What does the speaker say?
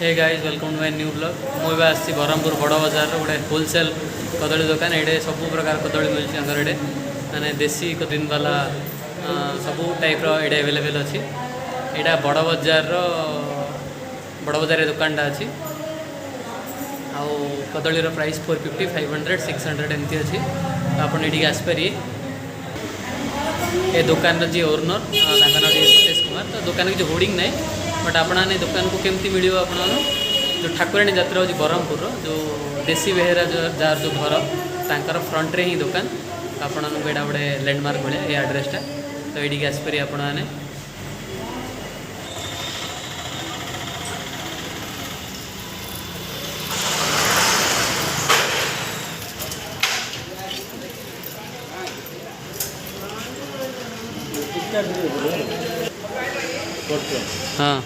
Hey guys welcome to my new blog. मुझे आसी ब्रह्मपुर बड़ बजार गोटे होलसेल कदली दुकान। ये सब प्रकार कदली मिलती ये मैंने देसी दिन वाला सब टाइप ये अवेलेबल अच्छी। यहाँ बड़ बजार दुकानटा अच्छी। आउ कदली प्राइस 450, 500, 600 एमती अच्छी। तो आप ये आसपारे ये दुकान जी ओनर ना सतीश कुमार। तो दुकान किसी होर्डिंग ना बट आपने दुकान को केमती मिल आप जो ठाकुराणी जात्रा हो ब्रह्मपुर जो देसी बेहेरा जार जो घर तांकर फ्रंट रे ही दुकान। आपण यहाँ गोटे लैंडमार्क भाया ये आड्रेसटा। तो ये आसपारे आपने हाँ